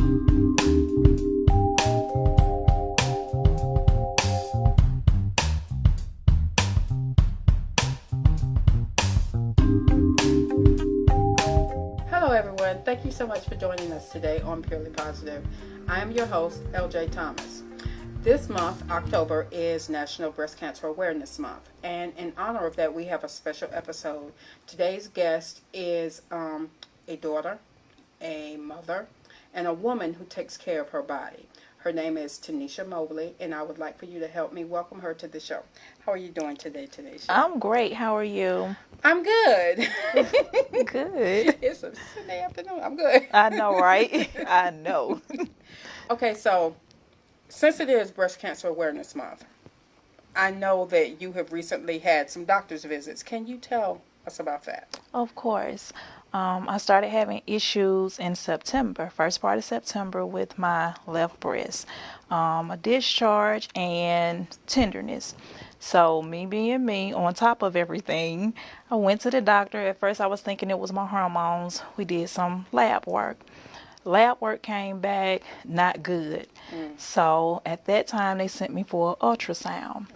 Hello everyone, thank you so much for joining us today on Purely Positive. I am your host, LJ Thomas. This month, October, is National Breast Cancer Awareness Month, and in honor of that, we have a special episode. Today's guest is a daughter, a mother, and a woman who takes care of her body. Her name is Tenesa Mobley, and I would like for you to help me welcome her to the show. How are you doing today, Tenesa? I'm great. How are you? I'm good. Good. It's a Sunday afternoon. I'm good. I know, right? I know. Okay, so since it is Breast Cancer Awareness Month, I know that you have recently had some doctor's visits. Can you tell us about that? Of course. I started having issues in September, first part of September, with my left breast. A discharge and tenderness. So me being me, on top of everything, I went to the doctor. At first I was thinking it was my hormones. We did some lab work. Lab work came back not good. So at that time they sent me for an ultrasound.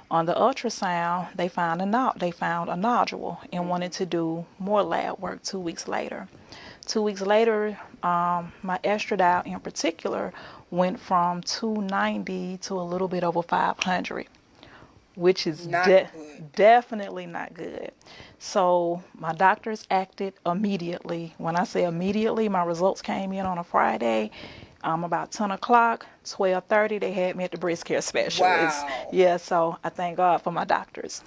On the ultrasound, they found a nodule and wanted to do more lab work 2 weeks later. 2 weeks later, my estradiol in particular went from 290 to a little bit over 500, which is definitely not good. So my doctors acted immediately. When I say immediately, my results came in on a Friday. About 10 o'clock, 12:30, they had me at the breast care specialist. Wow. Yeah, so I thank God for my doctors.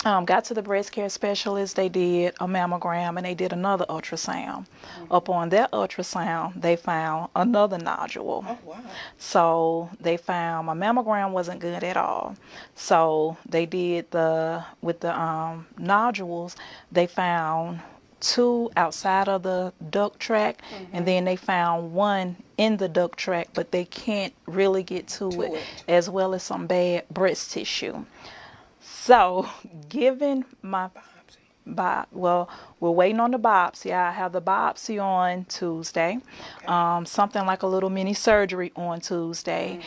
Got to the breast care specialist, they did a mammogram and they did another ultrasound. Upon that ultrasound, they found another nodule. Oh, wow. So they found my mammogram wasn't good at all. So they did with the nodules, they found 2 outside of the duct tract, and then they found 1 in the duct tract, but they can't really get to it, as well as some bad breast tissue. So, given my we're waiting on the biopsy. I have the biopsy on Tuesday. Something like a little mini surgery on Tuesday,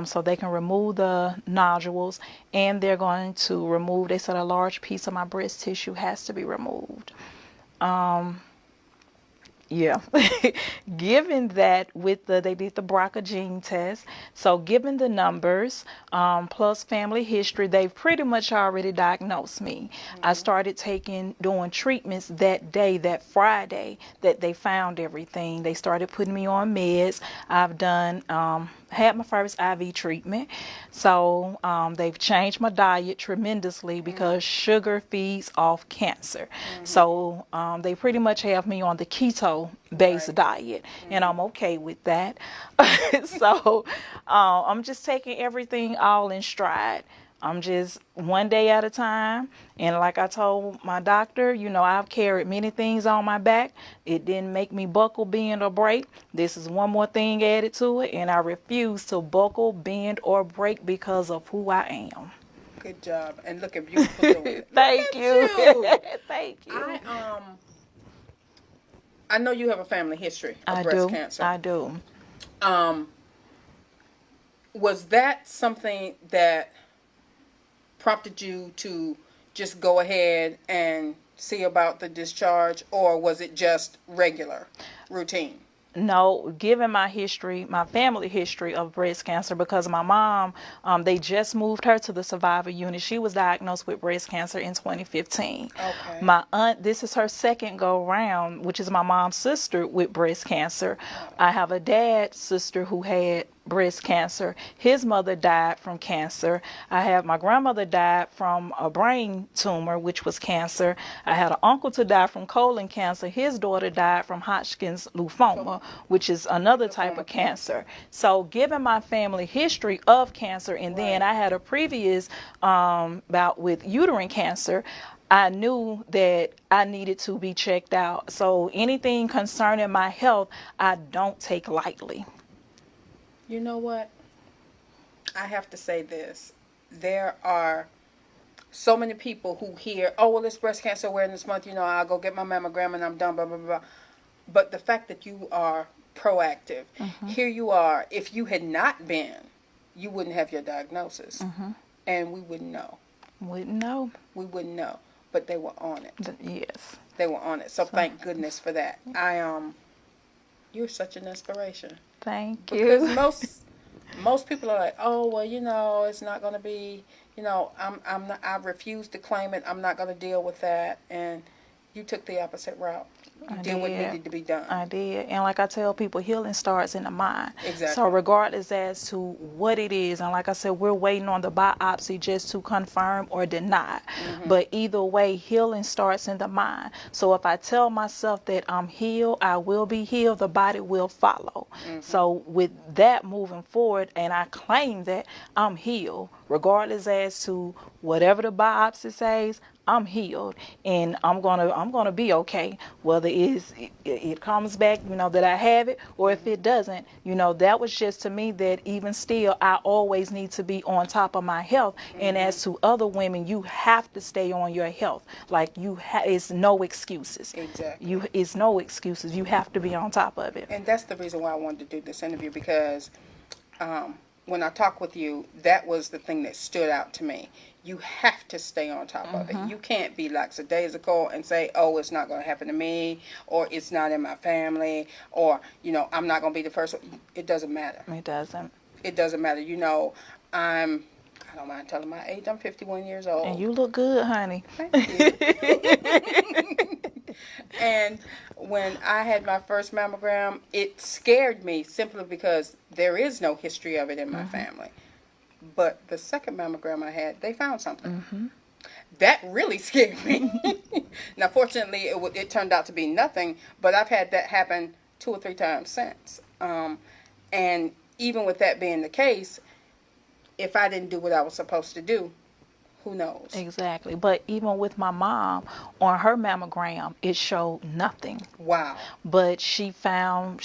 so they can remove the nodules, and they're going to remove. They said a large piece of my breast tissue has to be removed. Yeah, given that they did the BRCA gene test, so given the numbers, plus family history, they've pretty much already diagnosed me. I started doing treatments that day, that Friday, that they found everything. They started putting me on meds. I've had my first IV treatment. So they've changed my diet tremendously because sugar feeds off cancer. So they pretty much have me on the keto-based diet, and I'm okay with that. So I'm just taking everything all in stride. I'm just one day at a time. And like I told my doctor, I've carried many things on my back. It didn't make me buckle, bend, or break. This is one more thing added to it. And I refuse to buckle, bend, or break because of who I am. Good job. And look at beautiful doing it. Thank you. Thank you. I know you have a family history of breast cancer. I do. Was that something that prompted you to just go ahead and see about the discharge, or was it just regular routine? No, given my history, my family history of breast cancer, because my mom, they just moved her to the survivor unit. She was diagnosed with breast cancer in 2015. Okay. My aunt, this is her second go round, which is my mom's sister with breast cancer. I have a dad's sister who had breast cancer. His mother died from cancer. I have my grandmother died from a brain tumor, which was cancer. I had an uncle to die from colon cancer. His daughter died from Hodgkin's lymphoma, which is another type of cancer. So given my family history of cancer, and then I had a previous bout with uterine cancer, I knew that I needed to be checked out. So anything concerning my health, I don't take lightly. You know what? I have to say this. There are so many people who hear, oh, well, it's Breast Cancer Awareness Month, I'll go get my mammogram and I'm done, blah, blah, blah. But the fact that you are proactive. Here you are. If you had not been, you wouldn't have your diagnosis, and we wouldn't know. Wouldn't know. We wouldn't know, but they were on it. Yes. They were on it. So thank goodness for that. You're such an inspiration. Thank Because you. most people are like, oh well, it's not going to be, I refuse to claim it. I'm not going to deal with that. And you took the opposite route. You did what needed to be done. I did. And like I tell people, healing starts in the mind. Exactly. So regardless as to what it is, and like I said, we're waiting on the biopsy just to confirm or deny. But either way, healing starts in the mind. So if I tell myself that I'm healed, I will be healed, the body will follow. So with that moving forward, and I claim that I'm healed, regardless as to whatever the biopsy says, I'm healed, and I'm gonna be okay. Whether it comes back, that I have it, or if it doesn't, that was just to me that even still, I always need to be on top of my health. And as to other women, you have to stay on your health. Like it's no excuses. Exactly. It's no excuses. You have to be on top of it. And that's the reason why I wanted to do this interview, because when I talk with you, that was the thing that stood out to me. You have to stay on top of it. You can't be lackadaisical and say, oh, it's not going to happen to me, or it's not in my family, or, I'm not going to be the first one. It doesn't matter. It doesn't. It doesn't matter. I don't mind telling my age. I'm 51 years old. And you look good, honey. Thank you. And when I had my first mammogram, it scared me simply because there is no history of it in my family. But the second mammogram I had, they found something. That really scared me. Now, fortunately, it turned out to be nothing, but I've had that happen 2 or 3 times since. And even with that being the case, if I didn't do what I was supposed to do, who knows? Exactly. But even with my mom, on her mammogram, it showed nothing. Wow. But she found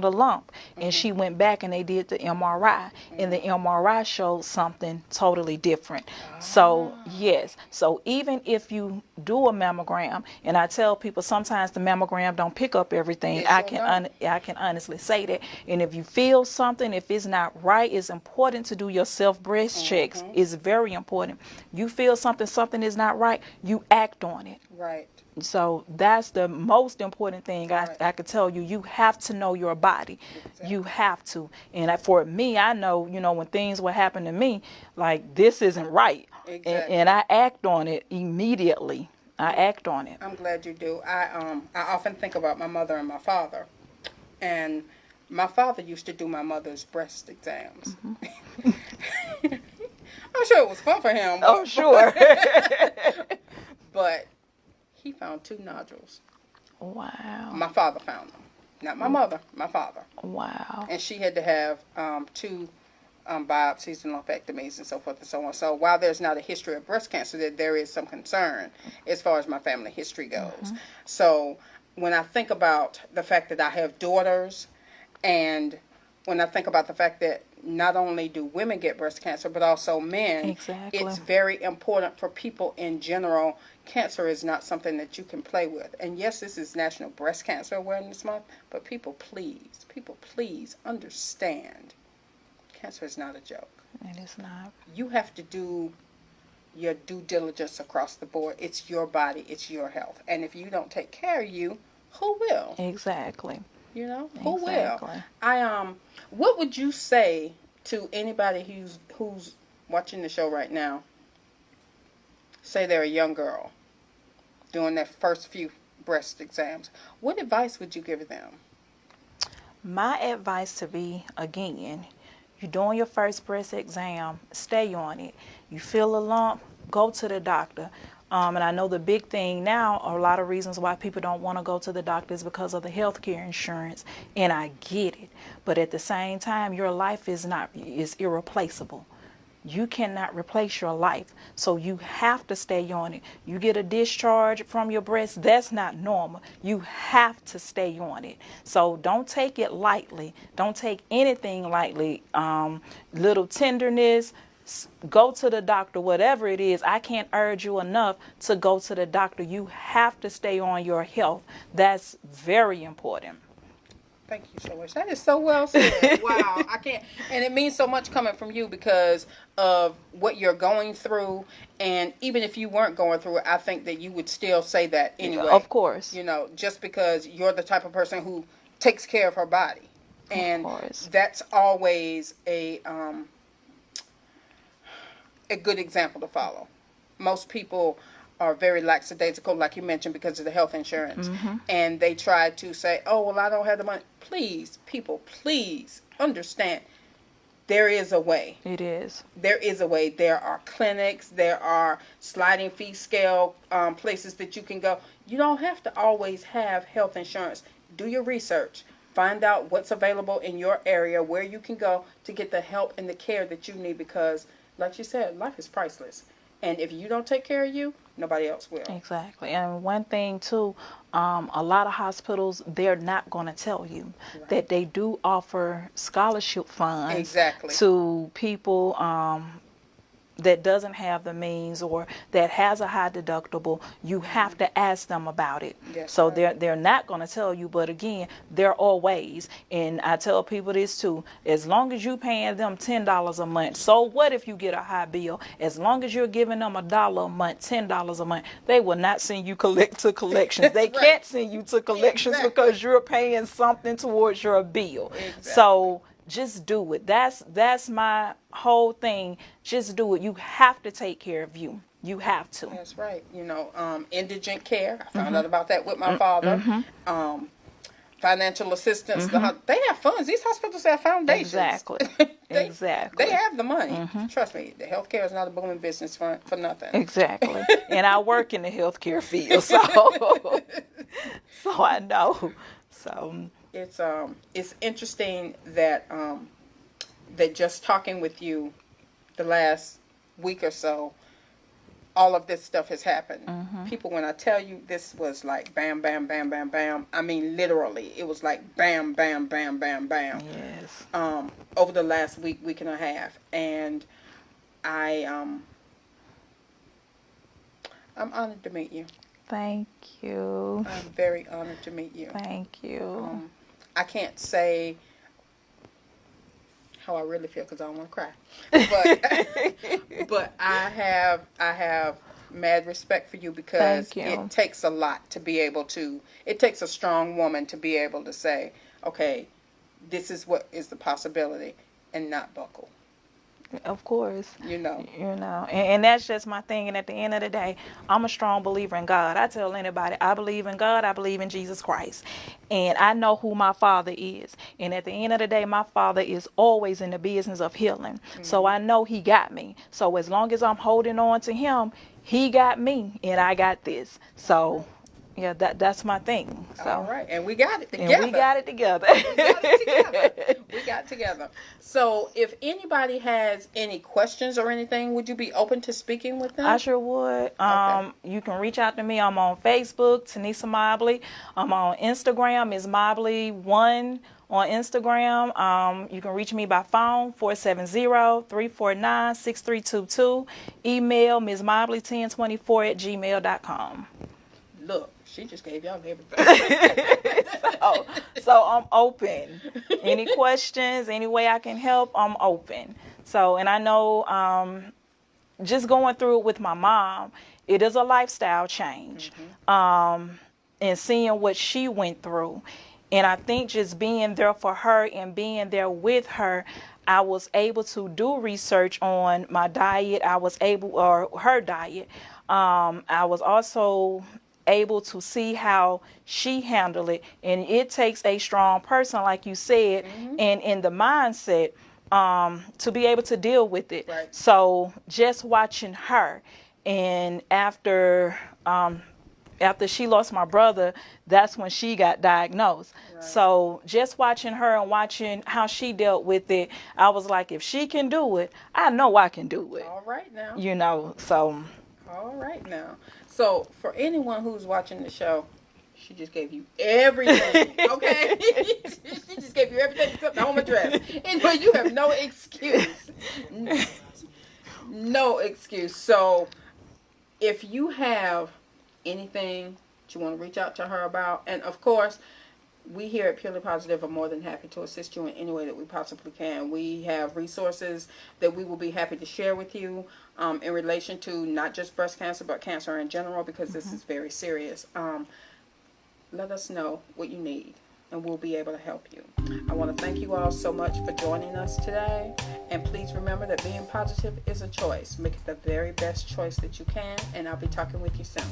a lump, and she went back and they did the MRI, and the MRI showed something totally different. So yes, so even if you do a mammogram, and I tell people sometimes the mammogram don't pick up everything, I can honestly say that. And if you feel something, if it's not right, it's important to do your self breast checks. It's very important. You feel something is not right, you act on it. Right. So that's the most important thing I could tell you. You have to know your body. Exactly. You have to. And for me, I know, when things would happen to me, like this isn't right. Exactly. And I act on it immediately. I act on it. I'm glad you do. I often think about my mother and my father. And my father used to do my mother's breast exams. I'm sure it was fun for him. Oh, sure. But he found 2 nodules. Wow. My father found them. Not my mother, my father. Wow. And she had to have 2 biopsies and lumpectomies and so forth and so on. So while there's not a history of breast cancer, there is some concern as far as my family history goes. So when I think about the fact that I have daughters, and when I think about the fact that not only do women get breast cancer, but also men, it's very important for people in general. Cancer is not something that you can play with. And yes, this is National Breast Cancer Awareness Month, but people please understand, cancer is not a joke. It is not. You have to do your due diligence across the board. It's your body, it's your health. And if you don't take care of you, who will? Exactly. Who will? What would you say to anybody who's watching the show right now? Say they're a young girl doing their first few breast exams. What advice would you give them? My advice to be, again, you're doing your first breast exam, stay on it. You feel a lump, go to the doctor. And I know the big thing now, a lot of reasons why people don't want to go to the doctor is because of the health care insurance, and I get it. But at the same time, your life is irreplaceable. You cannot replace your life, so you have to stay on it. You get a discharge from your breast, that's not normal. You have to stay on it. So don't take it lightly. Don't take anything lightly. Little tenderness, go to the doctor, whatever it is. I can't urge you enough to go to the doctor. You have to stay on your health. That's very important. Thank you so much. That is so well said. Wow. I can't. And it means so much coming from you because of what you're going through. And even if you weren't going through it, I think that you would still say that anyway. Of course. You know, just because you're the type of person who takes care of her body. And of course. that's always a good example to follow. Most people are very lackadaisical, like you mentioned, because of the health insurance. And they try to say, oh, well, I don't have the money. Please, people, please understand. There is a way. It is. There is a way. There are clinics. There are sliding fee scale places that you can go. You don't have to always have health insurance. Do your research. Find out what's available in your area, where you can go to get the help and the care that you need because, like you said, life is priceless. And if you don't take care of you, nobody else will. Exactly. And one thing, too, a lot of hospitals, they're not going to tell you that they do offer scholarship funds to people that doesn't have the means or that has a high deductible. You have to ask them about it. So they're not going to tell you, but again, there are ways. And I tell people this too, as long as you paying them $10 a month, so what if you get a high bill? As long as you're giving them $1 a month, $10 a month, they will not send you to collections. They can't send you to collections because you're paying something towards your bill. So just do it. That's my whole thing. Just do it. You have to take care of you. You have to. That's right. You know, indigent care. I found out about that with my father. Financial assistance. They have funds. These hospitals have foundations. Exactly. They have the money. Trust me, the healthcare is not a booming business for nothing. Exactly. And I work in the healthcare field, so I know. So it's interesting that that just talking with you the last week or so, all of this stuff has happened. People, when I tell you this was like bam, bam, bam, bam, bam, I mean literally, it was like bam, bam, bam, bam, bam. Yes. Over the last week and a half, and I'm honored to meet you. Thank you. I'm very honored to meet you. Thank you. I can't say how I really feel because I don't want to cry, but I have mad respect for you because it takes a lot to be able to. It takes a strong woman to be able to say, okay, this is what is the possibility, and not buckle. Of course. You know. And that's just my thing. And at the end of the day, I'm a strong believer in God. I tell anybody, I believe in God. I believe in Jesus Christ. And I know who my Father is. And at the end of the day, my Father is always in the business of healing. So I know He got me. So as long as I'm holding on to Him, He got me and I got this. So yeah, that's my thing. So. All right, and we got it together. And we got it together. We got it together. So if anybody has any questions or anything, would you be open to speaking with them? I sure would. You can reach out to me. I'm on Facebook, Tenesa Mobley. I'm on Instagram, Ms. Mobley1 on Instagram. You can reach me by phone, 470-349-6322. Email MsMobley1024@gmail.com. Look, she just gave y'all everything. so I'm open. Any questions, any way I can help, I'm open. So, and I know just going through it with my mom, it is a lifestyle change. And seeing what she went through. And I think just being there for her and being there with her, I was able to do research on my diet. Her diet. I was also able to see how she handled it, and it takes a strong person, like you said, and in the mindset to be able to deal with it. So just watching her, and after she lost my brother, that's when she got diagnosed. So just watching her and watching how she dealt with it, I was like, if she can do it, I know I can do it. All right now. So. All right now. So for anyone who's watching the show, she just gave you everything, okay? She just gave you everything except the home address. Anyway, you have no excuse. No excuse. So if you have anything that you want to reach out to her about, and of course, we here at Purely Positive are more than happy to assist you in any way that we possibly can. We have resources that we will be happy to share with you in relation to not just breast cancer, but cancer in general, because this is very serious. Let us know what you need, and we'll be able to help you. I want to thank you all so much for joining us today. And please remember that being positive is a choice. Make it the very best choice that you can, and I'll be talking with you soon.